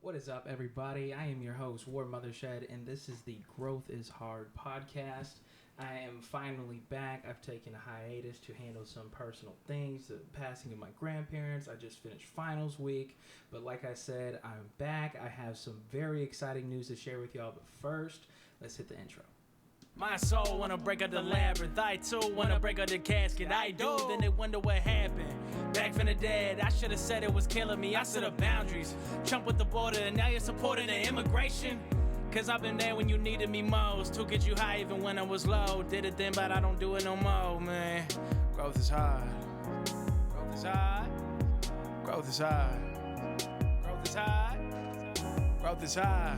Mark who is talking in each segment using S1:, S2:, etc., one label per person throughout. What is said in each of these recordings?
S1: What is up, everybody? I am your host, War Mothershed, and this is the Growth is Hard podcast. I am finally back. I've taken a hiatus to handle some personal things, the passing of my grandparents. I just finished finals week, but like I said, I'm back. I have some very exciting news to share with y'all, but first, let's hit the intro.
S2: My soul wanna break out the labyrinth. I too wanna break out the casket. I do, then they wonder what happened. Back from the dead, I should've said it was killing me. I set up boundaries. Trump with the border, and now you're supporting the immigration. Cause I've been there when you needed me most. To get you high even when I was low. Did it then, but I don't do it no more, man. Growth is hard. Growth is hard. Growth is hard. Growth is hard. Growth is hard.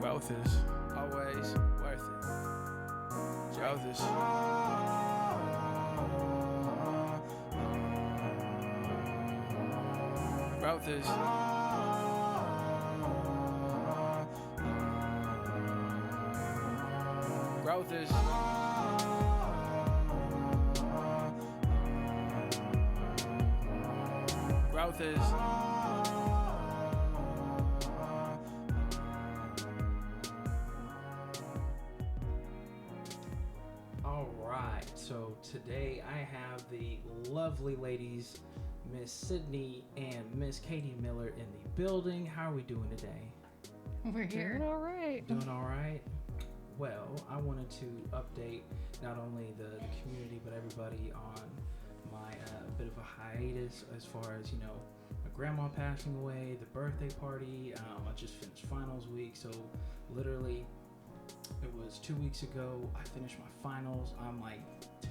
S2: Growth is hard. Growth is always worth it. Growth is growth is growth is growth is
S1: Alright, so today I have the lovely ladies, Miss Cydney and Miss Katy Miller in the building. How are we doing today?
S3: We're here.
S4: Doing all right.
S1: Doing alright? Well, I wanted to update not only the community but everybody on my bit of a hiatus as far as, my grandma passing away, the birthday party. I just finished finals week, so literally it was 2 weeks ago. I finished my finals. I'm like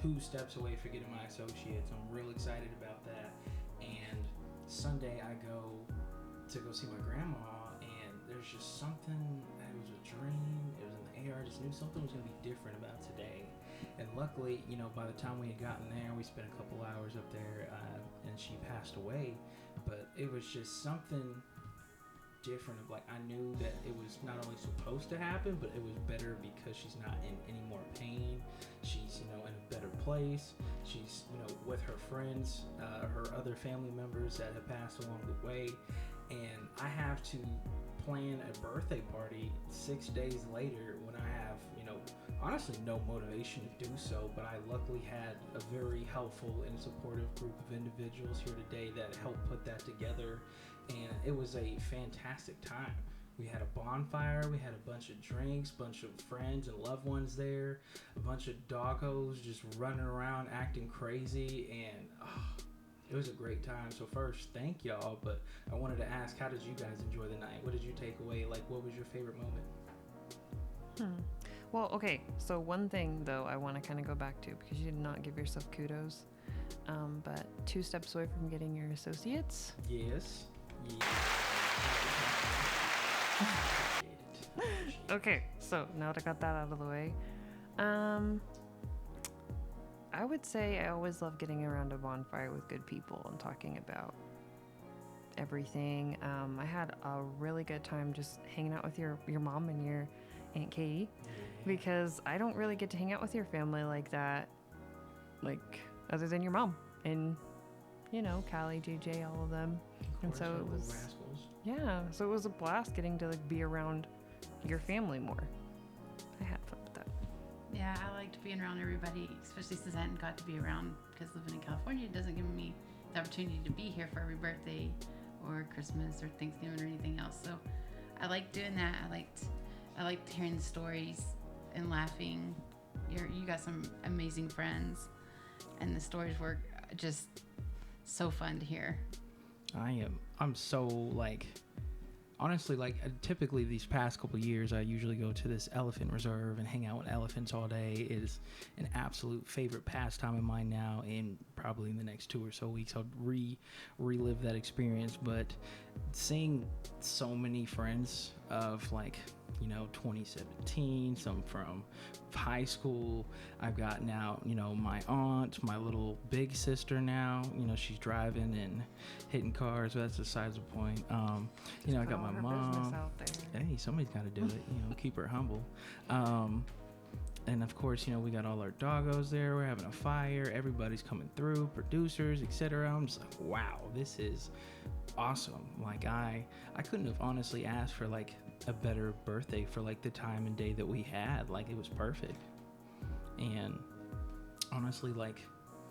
S1: 2 steps away from getting my associates. I'm real excited about that. And Sunday I go see my grandma, and there's just something. It was a dream. It was in the air. I just knew something was going to be different about today. And luckily, by the time we had gotten there, we spent a couple hours up there, and she passed away. But it was just something different. Of I knew that it was not only supposed to happen, but it was better because she's not in any more pain. She's in a better place. She's with her friends, her other family members that have passed along the way. And I have to plan a birthday party 6 days later when I have honestly no motivation to do so, but I luckily had a very helpful and supportive group of individuals here today that helped put that together, and it was a fantastic time. We had a bonfire, we had a bunch of drinks, bunch of friends and loved ones there, a bunch of doggos just running around acting crazy, and it was a great time. So first, thank y'all, but I wanted to ask, how did you guys enjoy the night? What did you take away? What was your favorite moment?
S4: Well, okay, so one thing, though, I want to kind of go back to, because you did not give yourself kudos, but 2 steps away from getting your associates.
S1: Yes.
S4: Okay, so now that I got that out of the way, I would say I always love getting around a bonfire with good people and talking about everything. I had a really good time just hanging out with your mom and your Aunt Katy, because I don't really get to hang out with your family like that, other than your mom and Callie, JJ, all of them. And so it was
S1: rascals.
S4: Yeah, so it was a blast getting to be around your family more. I had fun with that.
S3: Yeah, I liked being around everybody, especially since I hadn't got to be around, because living in California doesn't give me the opportunity to be here for every birthday or Christmas or Thanksgiving or anything else. So I liked doing that. I liked hearing the stories and laughing. You got some amazing friends, and the stories were just so fun to hear.
S1: I'm so honestly, typically these past couple years, I usually go to this elephant reserve and hang out with elephants all day. It is an absolute favorite pastime of mine now, and probably in the next 2 or so weeks, I'll relive that experience. But seeing so many friends of 2017, some from high school. I've got now, my aunt, my little big sister now, she's driving and hitting cars, but that's besides the point. I got my mom.
S4: Out there.
S1: Hey, somebody's got to do it, keep her humble. And of course, we got all our doggos there. We're having a fire. Everybody's coming through, producers, etc. I'm just like, wow, this is awesome. Like I couldn't have honestly asked for like a better birthday for like the time and day that we had. Like it was perfect. And honestly, like,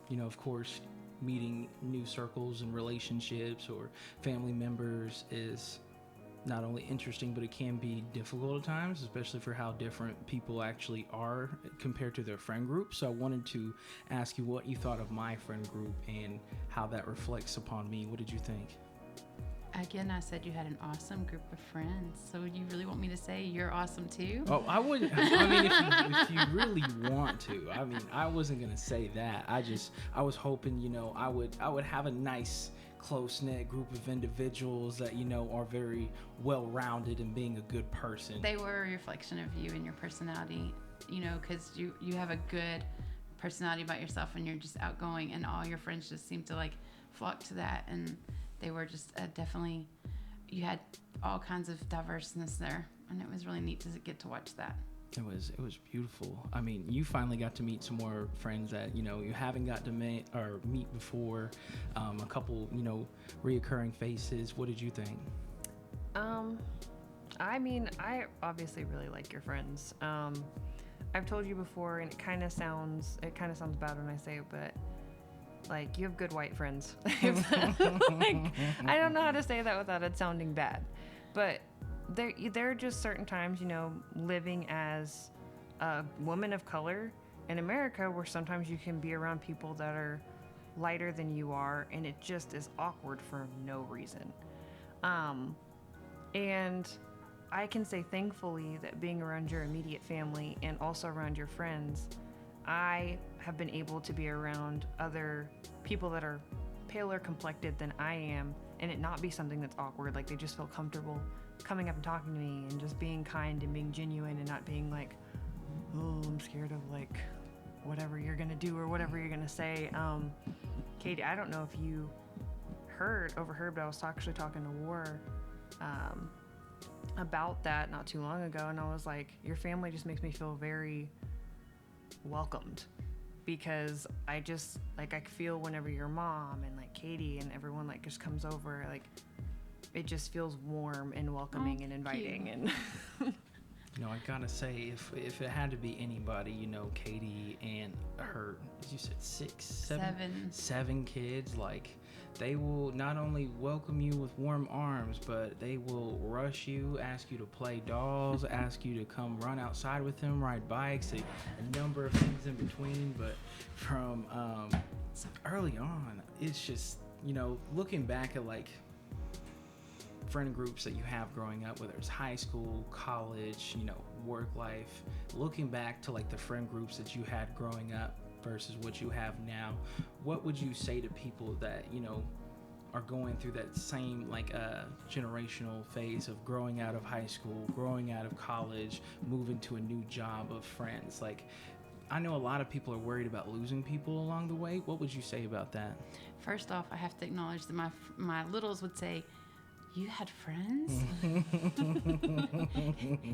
S1: you know, of course, meeting new circles and relationships or family members is not only interesting, but it can be difficult at times, especially for how different people actually are compared to their friend group. So I wanted to ask you what you thought of my friend group and how that reflects upon me. What did you think?
S3: Again, I said you had an awesome group of friends. So you really want me to say you're awesome too?
S1: Oh, I wouldn't. I mean, if you really want to. I mean, I wasn't gonna say that. I was hoping, you know, I would have a nice, close-knit group of individuals that, you know, are very well-rounded in being a good person.
S3: They were a reflection of you and your personality, you know, because you have a good personality about yourself and you're just outgoing, and all your friends just seem to like flock to that. And they were just definitely, you had all kinds of diverseness there, and it was really neat to get to watch that.
S1: It was beautiful. I mean, you finally got to meet some more friends that, you know, you haven't got to meet before. A couple, you know, reoccurring faces. What did you think?
S4: I mean, I obviously really like your friends. I've told you before, and it kind of sounds bad when I say it, but like, you have good white friends. Like, I don't know how to say that without it sounding bad, but there are just certain times, you know, living as a woman of color in America, where sometimes you can be around people that are lighter than you are, and it just is awkward for no reason. And I can say thankfully that being around your immediate family and also around your friends, I have been able to be around other people that are paler complected than I am, and it not be something that's awkward. Like, they just feel comfortable coming up and talking to me and just being kind and being genuine and not being like, oh, I'm scared of like whatever you're gonna do or whatever you're gonna say. Katy, I don't know if you overheard, but I was actually talking to War about that not too long ago, and I was like, your family just makes me feel very welcomed, because I just like, I feel whenever your mom and like Katy and everyone like just comes over, like it just feels warm and welcoming and inviting.
S3: Cute.
S4: And
S1: You know, I gotta say, if it had to be anybody, you know, Katy and her, you said seven kids, like, they will not only welcome you with warm arms, but they will rush you, ask you to play dolls, ask you to come run outside with them, ride bikes, a number of things in between. But from early on, it's just, you know, looking back at like friend groups that you have growing up, whether it's high school, college, you know, work life, looking back to like the friend groups that you had growing up versus what you have now, what would you say to people that, you know, are going through that same like generational phase of growing out of high school, growing out of college, moving to a new job, of friends? Like, I know a lot of people are worried about losing people along the way. What would you say about that?
S3: First off, I have to acknowledge that my littles would say, you had friends?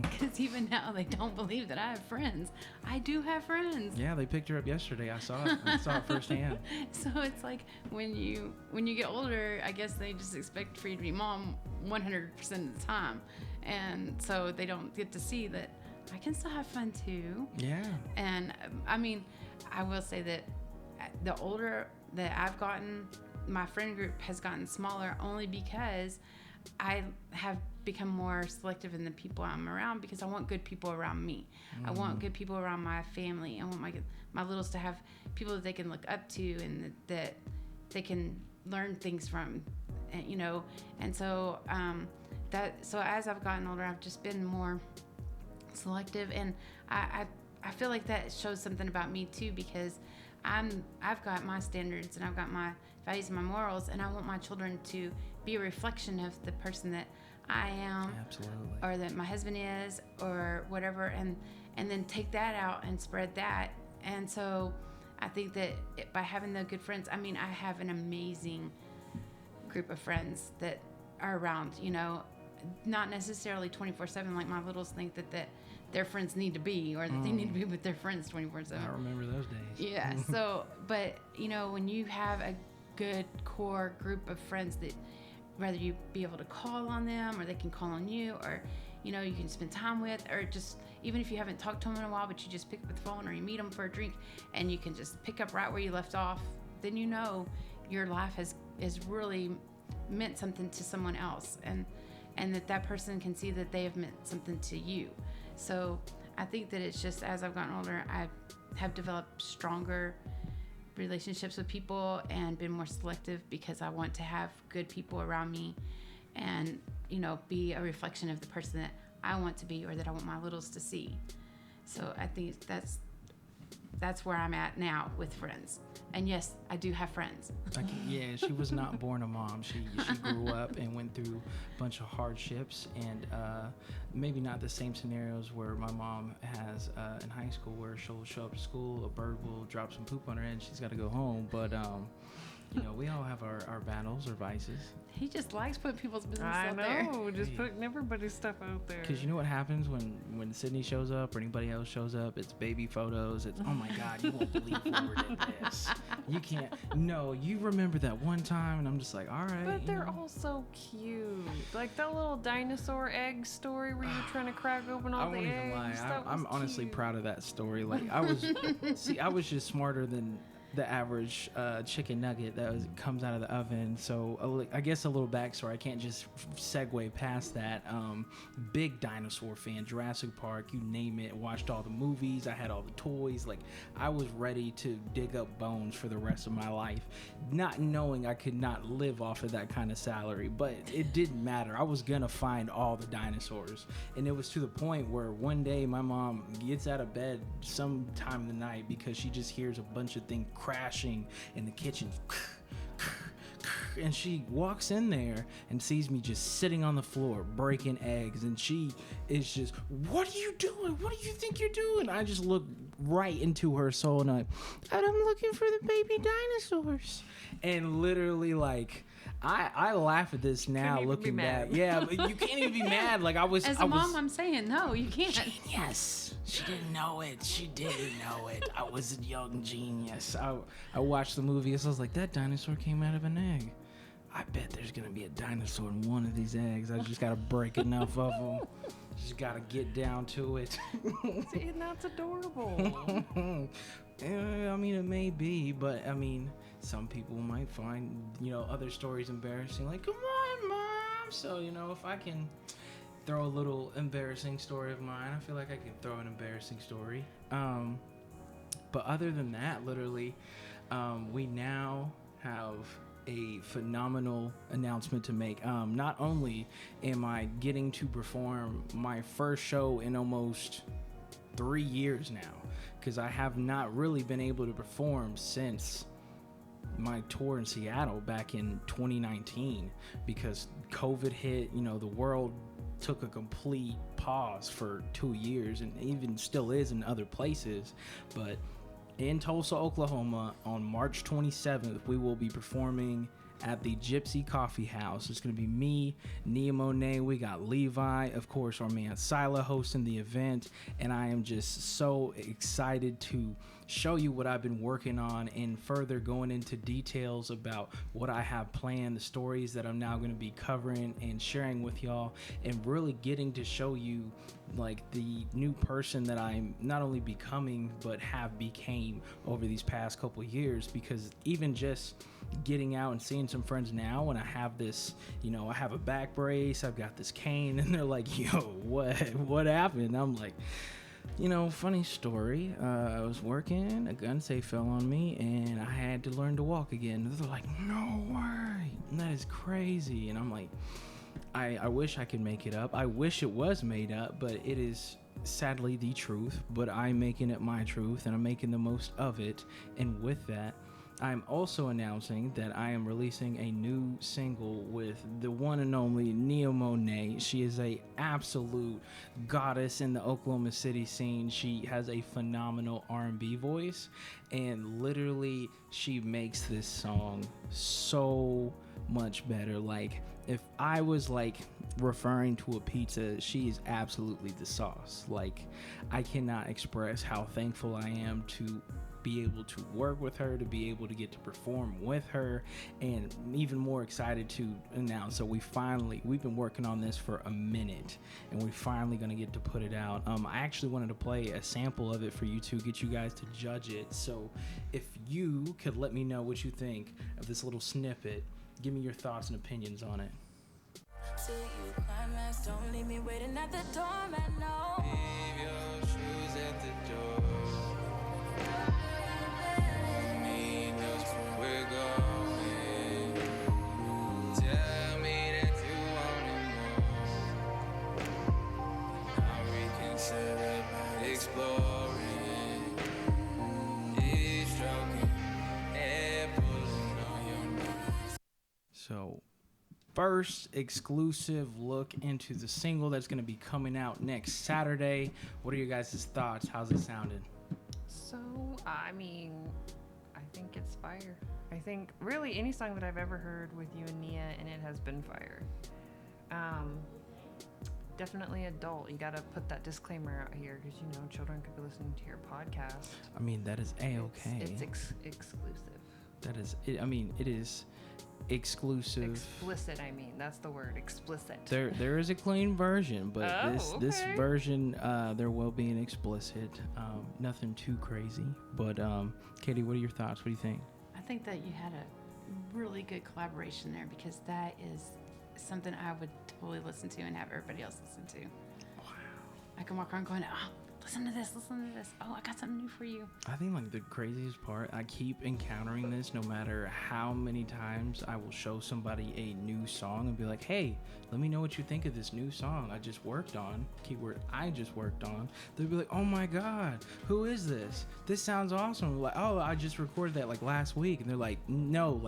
S3: Because even now they don't believe that I have friends. I do have friends.
S1: Yeah, they picked her up yesterday. I saw it. I saw it firsthand.
S3: So it's like when you get older, I guess they just expect for you to be mom 100% of the time. And so they don't get to see that I can still have fun too.
S1: Yeah.
S3: And I mean, I will say that the older that I've gotten, my friend group has gotten smaller, only because I have become more selective in the people I'm around, because I want good people around me. I want good people around my family. I want my littles to have people that they can look up to and that they can learn things from, and, you know. And so so as I've gotten older, I've just been more selective, and I feel like that shows something about me too, because I've got my standards and I've got my values and my morals, and I want my children to be a reflection of the person that I am.
S1: Absolutely.
S3: Or that my husband is, or whatever, and then take that out and spread that. And so I think that by having the good friends, I mean, I have an amazing group of friends that are around, you know, not necessarily 24/7 like my littles think that their friends need to be, or that they need to be with their friends 24/7.
S1: I remember those days.
S3: Yeah. So, but you know, when you have a good core group of friends that whether you be able to call on them or they can call on you, or you know, you can spend time with, or just even if you haven't talked to them in a while, but you just pick up the phone or you meet them for a drink and you can just pick up right where you left off, then you know your life has really meant something to someone else, and that person can see that they have meant something to you. So I think that it's just, as I've gotten older, I have developed stronger relationships with people and been more selective, because I want to have good people around me and, you know, be a reflection of the person that I want to be or that I want my littles to see. So I think that's where I'm at now with friends. And yes, I do have friends.
S1: Yeah, she was not born a mom. She grew up and went through a bunch of hardships, and maybe not the same scenarios where my mom has in high school, where she'll show up to school, a bird will drop some poop on her head, she's got to go home. But you know, we all have our battles or vices.
S3: He just likes putting people's business
S4: I
S3: out there.
S4: know, just putting everybody's stuff out there.
S1: Because you know what happens when Cydney shows up or anybody else shows up? It's baby photos. It's, oh my God, you won't believe we were in this. You can't. No, you remember that one time, and I'm just like, all right.
S4: But they're
S1: know.
S4: all so cute. Like that little dinosaur egg story where you're trying to crack open all
S1: I
S4: the
S1: won't
S4: eggs.
S1: even lie.
S4: That
S1: I'm
S4: was
S1: honestly
S4: cute.
S1: proud of that story. Like I was just smarter than the average chicken nugget that comes out of the oven. So I guess a little backstory. I can't just segue past that. Big dinosaur fan, Jurassic Park, you name it. Watched all the movies. I had all the toys. Like I was ready to dig up bones for the rest of my life, not knowing I could not live off of that kind of salary. But it didn't matter. I was gonna find all the dinosaurs, and it was to the point where one day my mom gets out of bed sometime in the night because she just hears a bunch of things crashing in the kitchen, and she walks in there and sees me just sitting on the floor breaking eggs, and she is just, what are you doing? What do you think you're doing? I just look right into her soul and I'm looking for the baby dinosaurs. And literally, like, I laugh at this now looking back. Yeah, but you can't even be mad. Like
S3: As a mom, I'm saying, no, you can't.
S1: Genius. She didn't know it. She didn't know it. I was a young genius. I watched the movie, so I was like, that dinosaur came out of an egg. I bet there's going to be a dinosaur in one of these eggs. I just got to break enough of them. Just got to get down to it.
S4: See, and that's adorable.
S1: I mean, it may be, but I mean, some people might find, you know, other stories embarrassing. Like, come on, Mom. So, you know, if I can throw a little embarrassing story of mine, I feel like I can throw an embarrassing story. But other than that, literally, we now have a phenomenal announcement to make. Not only am I getting to perform my first show in almost 3 years now, because I have not really been able to perform since my tour in Seattle back in 2019, because COVID hit. You know, the world took a complete pause for 2 years, and even still is in other places. But in Tulsa, Oklahoma, on March 27th, we will be performing at the Gypsy Coffee House. It's going to be me, Nia Monet, we got Levi, of course, our man Sila hosting the event, and I am just so excited to show you what I've been working on and further going into details about what I have planned, the stories that I'm now going to be covering and sharing with y'all, and really getting to show you like the new person that I'm not only becoming but have became over these past couple years. Because even just getting out and seeing some friends now, and I have this, you know, I have a back brace, I've got this cane, and they're like, yo, what happened? I'm like, you know, funny story. I was working, a gun safe fell on me, and I had to learn to walk again. They're like, no way, that is crazy. And I'm like, I wish I could make it up. I wish it was made up, but it is sadly the truth. But I'm making it my truth, and I'm making the most of it. And with that, I'm also announcing that I am releasing a new single with the one and only Nia Monet. She is a absolute goddess in the Oklahoma City scene. She has a phenomenal R&B voice, and literally she makes this song so much better. Like, if I was like referring to a pizza, she is absolutely the sauce. Like, I cannot express how thankful I am to be able to work with her, to be able to get to perform with her, and even more excited to announce. So we've been working on this for a minute, and we're finally going to get to put it out. I actually wanted to play a sample of it for you to get you guys to judge it. So if you could let me know what you think of this little snippet, give me your thoughts and opinions on it.
S5: Till you climax, don't leave me waiting at the door, man, no. Leave your shoes at the door. Me knows where we're going. Tell me that you want it more. I'll reconsider by exploring. Eavesdropping and pulling on your knees.
S1: So, first exclusive look into the single that's going to be coming out next Saturday. What are your guys' thoughts? How's it sounding?
S4: So, I mean, I think it's fire. I think really any song that I've ever heard with you and Nia, and it has been fire. Definitely adult. You got to put that disclaimer out here because, children could be listening to your podcast.
S1: I mean, that is A-okay.
S4: It's exclusive.
S1: That is, it is exclusive.
S4: Explicit, that's the word, explicit.
S1: There is a clean version, but this version, there will be an explicit. Nothing too crazy. But Katie, what are your thoughts? What do you think?
S3: I think that you had a really good collaboration there because that is something I would totally listen to and have everybody else listen to. Wow. I can walk around going, oh, listen to this. Oh, I got something new for you.
S1: I think the craziest part, I keep encountering this no matter how many times I will show somebody a new song and be like, hey, let me know what you think of this new song I just worked on. Keyword, I just worked on. They'll be like, oh my God, who is this? This sounds awesome. Like, oh, I just recorded that last week. And they're like, no,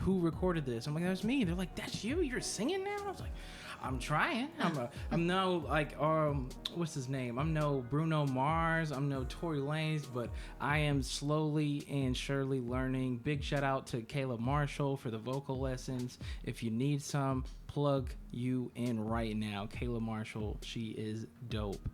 S1: who recorded this? I'm like, that's me. They're like, that's you? You're singing now? I was like, I'm trying. I'm no what's his name? I'm no Bruno Mars. I'm no Tory Lanez, but I am slowly and surely learning. Big shout out to Kayla Marshall for the vocal lessons. If you need some, plug you in right now. Kayla Marshall, she is dope.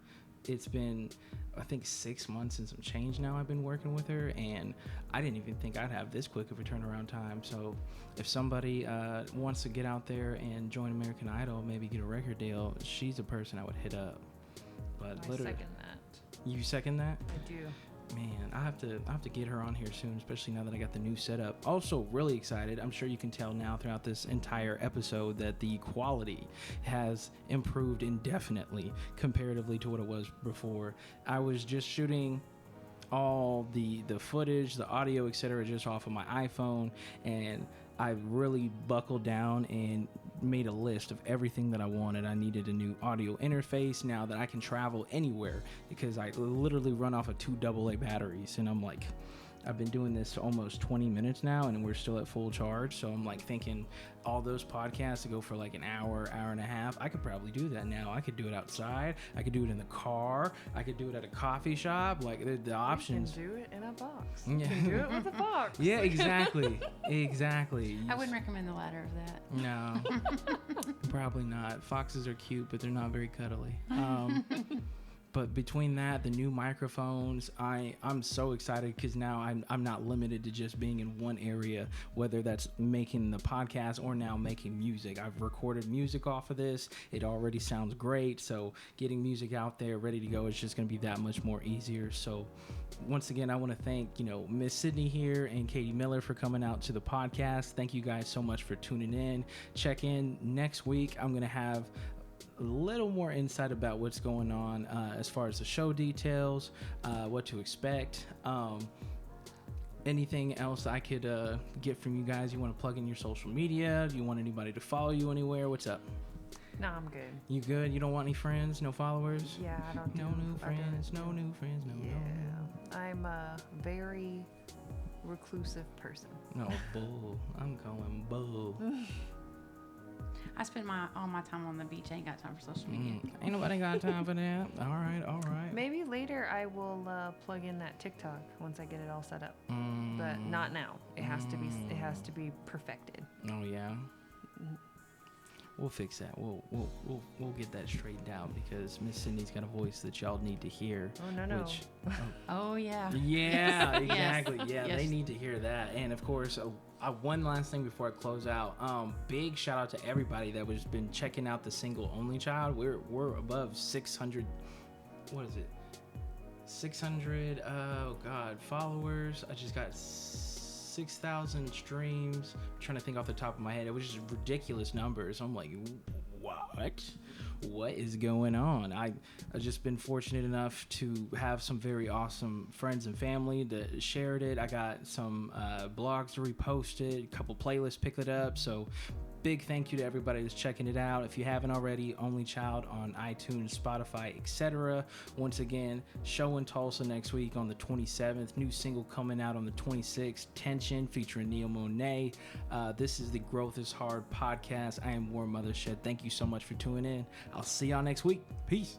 S1: It's been, I think, 6 months and some change now I've been working with her, and I didn't even think I'd have this quick of a turnaround time. So if somebody wants to get out there and join American Idol, maybe get a record deal, she's a person I would hit up. But
S4: I second that.
S1: You second that?
S4: I do.
S1: Man, I have to get her on here soon, especially now that I got the new setup. Also, really excited. I'm sure you can tell now throughout this entire episode that the quality has improved indefinitely comparatively to what it was before. I was just shooting all the footage, the audio, etc., just off of my iPhone, and I really buckled down and made a list of everything that I wanted. I needed a new audio interface now that I can travel anywhere because I literally run off of 2 AA batteries, and I'm like, I've been doing this almost 20 minutes now and we're still at full charge. So I'm thinking all those podcasts to go for an hour and a half. I could probably do that now. I could do it outside. I could do it in the car. I could do it at a coffee shop. The options.
S4: You can do it in a box.
S1: Yeah.
S4: You can do it with a box.
S1: Yeah, exactly.
S3: I wouldn't recommend the latter of that.
S1: No, probably not. Foxes are cute, but they're not very cuddly. But between that, the new microphones, I'm so excited because now I'm not limited to just being in one area, whether that's making the podcast or now making music. I've recorded music off of this. It already sounds great. So getting music out there ready to go is just going to be that much more easier. So once again, I want to thank, Miss Cydney here and Katy Miller for coming out to the podcast. Thank you guys so much for tuning in. Check in next week. I'm going to have a little more insight about what's going on as far as the show details, what to expect. Anything else I could get from you guys? You want to plug in your social media? Do you want anybody to follow you anywhere? What's up?
S4: No, I'm good.
S1: You good? You don't want any friends? No followers?
S4: Yeah, I don't.
S1: No new friends. No new friends. No.
S4: Yeah,
S1: no.
S4: I'm a very reclusive person.
S1: No, bull. I'm calling bull.
S3: I spend all my time on the beach. I ain't got time for social media.
S1: Ain't nobody got time for that. All right.
S4: Maybe later I will plug in that TikTok once I get it all set up. But not now. It has to be perfected.
S1: Oh yeah. We'll fix that. We'll get that straightened out because Miss Cydney's got a voice that y'all need to hear.
S4: Oh, no.
S1: Which,
S3: Oh, yeah.
S1: yeah, exactly. Yeah,
S3: Yes.
S1: they need to hear that. And of course, one last thing before I close out. Big shout out to everybody that was been checking out the single only child. We're above 600. What is it? 600. Oh God, followers. I just got 6,000 streams. I'm trying to think off the top of my head. It was just ridiculous numbers. I'm like, what is going on? I've just been fortunate enough to have some very awesome friends and family that shared it. I got some blogs to repost it, a couple playlists picked it up. So big thank you to everybody that's checking it out. If you haven't already, Only Child on iTunes, Spotify, etc. Once again, show in Tulsa next week on the 27th. New single coming out on the 26th, Tension, featuring Neil Monet. This is the Growth is Hard podcast. I am War Mothershed. Thank you so much for tuning in. I'll see y'all next week. Peace.